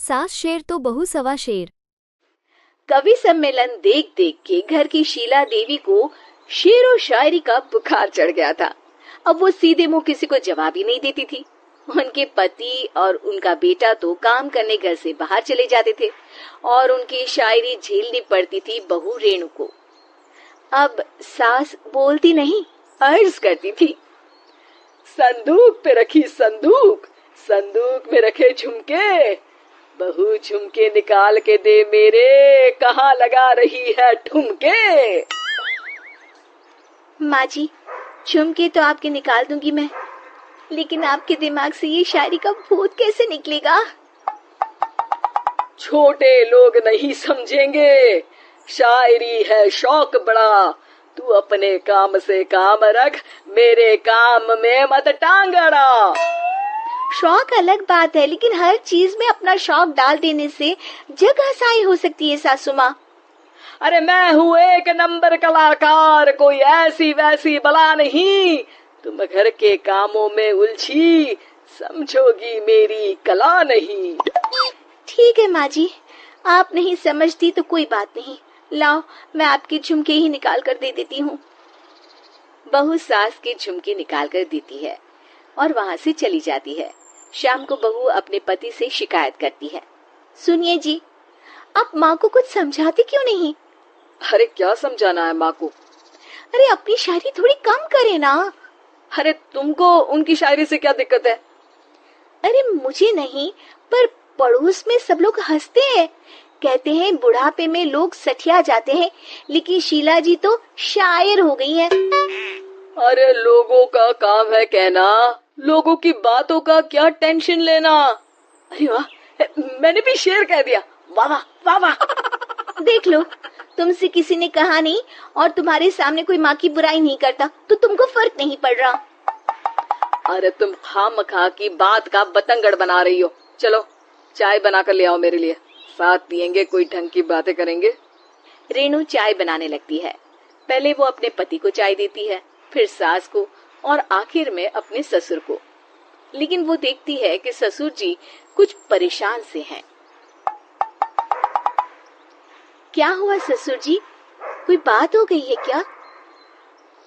सास शेर तो बहू सवा शेर। कवि सम्मेलन देख देख के घर की शीला देवी को शेर और शायरी का बुखार चढ़ गया था। अब वो सीधे मुंह किसी को जवाब ही नहीं देती थी। उनके पति और उनका बेटा तो काम करने घर से बाहर चले जाते थे और उनकी शायरी झेलनी पड़ती थी बहू रेणु को। अब सास बोलती नहीं, अर्ज करती थी, संदूक पे रखी संदूक, संदूक में रखे झुमके, बहू झुमके निकाल के दे मेरे, कहाँ लगा रही है ठुमके। माँ जी, झुमके तो आपके निकाल दूंगी मैं, लेकिन आपके दिमाग से ये शायरी का भूत कैसे निकलेगा? छोटे लोग नहीं समझेंगे, शायरी है शौक बड़ा, तू अपने काम से काम रख, मेरे काम में मत टांग अड़ा। शौक अलग बात है, लेकिन हर चीज में अपना शौक डाल देने से जग हंसाई हो सकती है सासू माँ। अरे मैं हूँ एक नंबर कलाकार, कोई ऐसी वैसी बला नहीं, तुम घर के कामों में उलझी, समझोगी मेरी कला नहीं। ठीक है माँ जी, आप नहीं समझती तो कोई बात नहीं, लाओ मैं आपके झुमके ही निकाल कर दे देती हूँ। बहू सास के झुमके निकाल कर देती है और वहाँ से चली जाती है। शाम को बहू अपने पति से शिकायत करती है, सुनिए जी, आप माँ को कुछ समझाते क्यों नहीं? अरे क्या समझाना है माँ को? अरे अपनी शायरी थोड़ी कम करे ना। अरे तुमको उनकी शायरी से क्या दिक्कत है? अरे मुझे नहीं, पर पड़ोस में सब लोग हंसते हैं, कहते हैं बुढ़ापे में लोग सठिया जाते हैं, लेकिन शीला जी तो शायर हो गई हैं। अरे लोगों का काम है कहना, लोगों की बातों का क्या टेंशन लेना। अरे वाह, मैंने भी शेर कह दिया, वाह वाह वाह वाह। देख लो, तुमसे किसी ने कहा नहीं और तुम्हारे सामने कोई माँ की बुराई नहीं करता तो तुमको फर्क नहीं पड़ रहा। अरे तुम खामखा की बात का बतंगड़ बना रही हो। चलो चाय बना कर ले आओ मेरे लिए, साथ पियेंगे, कोई ढंग की बातें करेंगे। रेणु चाय बनाने लगती है। पहले वो अपने पति को चाय देती है, फिर सास को और आखिर में अपने ससुर को। लेकिन वो देखती है कि ससुर जी कुछ परेशान से हैं। क्या हुआ ससुर जी, कोई बात हो गई है क्या?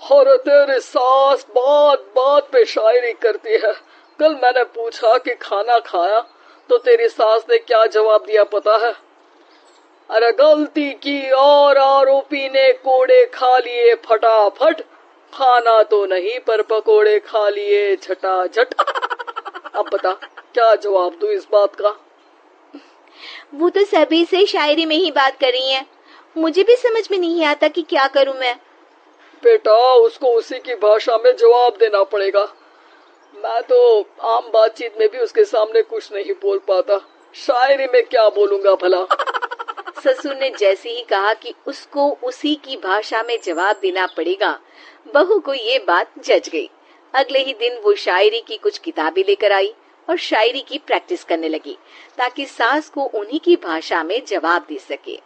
अरे तेरी सास बात बात पे शायरी करती है। कल मैंने पूछा कि खाना खाया तो तेरी सास ने क्या जवाब दिया पता है? अरे गलती की और आरोपी ने कोड़े खा लिए फटाफट, खाना तो नहीं पर पकोड़े खा लिए झटाझट। अब बता क्या जवाब दूं इस बात का? वो तो सभी से शायरी में ही बात कर रही हैं, मुझे भी समझ में नहीं आता कि क्या करूं मैं। बेटा उसको उसी की भाषा में जवाब देना पड़ेगा, मैं तो आम बातचीत में भी उसके सामने कुछ नहीं बोल पाता, शायरी में क्या बोलूंगा भला। ससुर ने जैसे ही कहा कि उसको उसी की भाषा में जवाब देना पड़ेगा, बहू को ये बात जच गई। अगले ही दिन वो शायरी की कुछ किताबें लेकर आई और शायरी की प्रैक्टिस करने लगी ताकि सास को उन्हीं की भाषा में जवाब दे सके।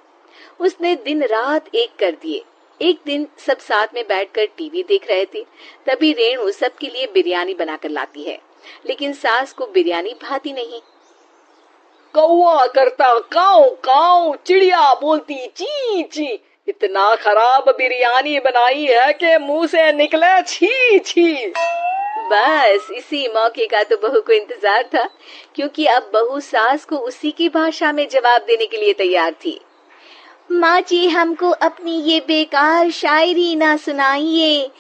उसने दिन रात एक कर दिए। एक दिन सब साथ में बैठकर टीवी देख रहे थे, तभी रेणु सबके लिए बिरयानी बनाकर लाती है, लेकिन सास को बिरयानी भाती नहीं। कौवा करता काऊ काऊ, चिड़िया बोलती ची ची, इतना खराब बिरयानी बनाई है कि मुंह से निकले छी छी। बस इसी मौके का तो बहू को इंतजार था, क्योंकि अब बहू सास को उसी की भाषा में जवाब देने के लिए तैयार थी। माँ जी हमको अपनी ये बेकार शायरी ना सुनाइए,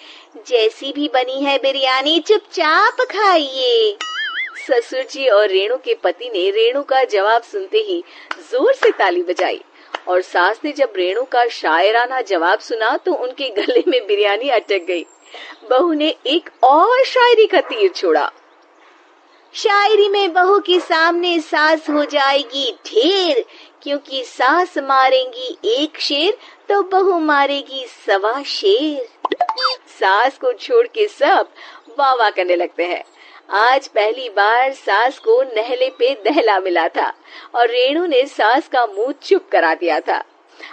जैसी भी बनी है बिरयानी चुपचाप खाइए। ससुर जी और रेणु के पति ने रेणु का जवाब सुनते ही जोर से ताली बजाई और सास ने जब रेणु का शायराना जवाब सुना तो उनके गले में बिरयानी अटक गई। बहू ने एक और शायरी का तीर छोड़ा। शायरी में बहू के सामने सास हो जाएगी ढेर, क्योंकि सास मारेंगी एक शेर तो बहू मारेगी सवा शेर। सास को छोड़ के सब वाह वाह करने लगते हैं। आज पहली बार सास को नहले पे दहला मिला था और रेणु ने सास का मुंह चुप करा दिया था।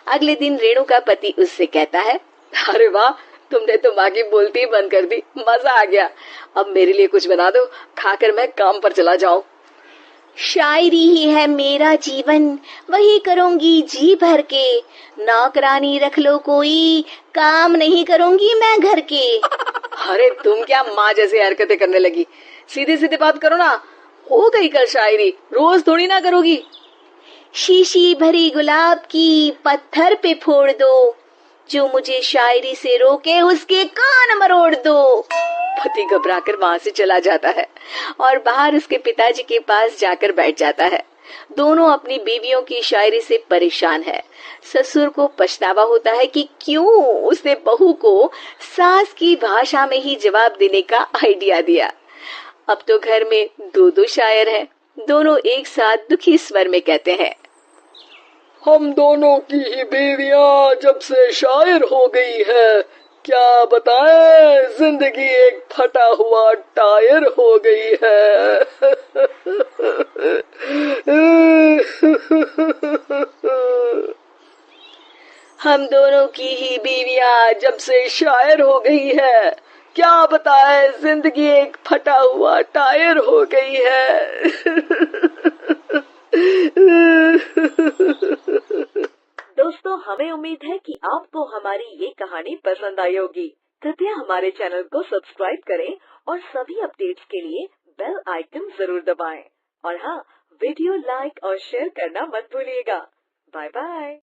अगले दिन रेणु का पति उससे कहता है, अरे वाह, तुमने तो माँ की बोलती ही बंद कर दी, मजा आ गया। अब मेरे लिए कुछ बना दो, खाकर मैं काम पर चला जाऊं। शायरी ही है मेरा जीवन, वही करूंगी जी भर के। नौकरानी रख लो कोई, काम नहीं करूंगी मैं घर के। अरे तुम क्या माँ जैसी हरकतें करने लगी, सीधे सीधे बात करो ना। हो गई कल शायरी, रोज थोड़ी ना करोगी। शीशी भरी गुलाब की पत्थर पे फोड़ दो, जो मुझे शायरी से रोके उसके कान मरोड़ दो। पति घबराकर वहां से चला जाता है और बाहर उसके पिताजी के पास जाकर बैठ जाता है। दोनों अपनी बीवियों की शायरी से परेशान है। ससुर को पछतावा होता है कि क्यों उसने बहू को सास की भाषा में ही जवाब देने का आइडिया दिया। अब तो घर में दो दो शायर हैं। दोनों एक साथ दुखी स्वर में कहते हैं, हम दोनों की ही बीवियां जब से शायर हो गई है, क्या बताएं, जिंदगी एक फटा हुआ टायर हो गई है। हम दोनों की ही बीवियां जब से शायर हो गई है, क्या बताएं, जिंदगी एक फटा हुआ टायर हो गई है। दोस्तों, हमें उम्मीद है कि आपको हमारी ये कहानी पसंद आई होगी। कृपया हमारे चैनल को सब्सक्राइब करें और सभी अपडेट्स के लिए बेल आइकन जरूर दबाएं। और हाँ, वीडियो लाइक और शेयर करना मत भूलिएगा। Bye bye.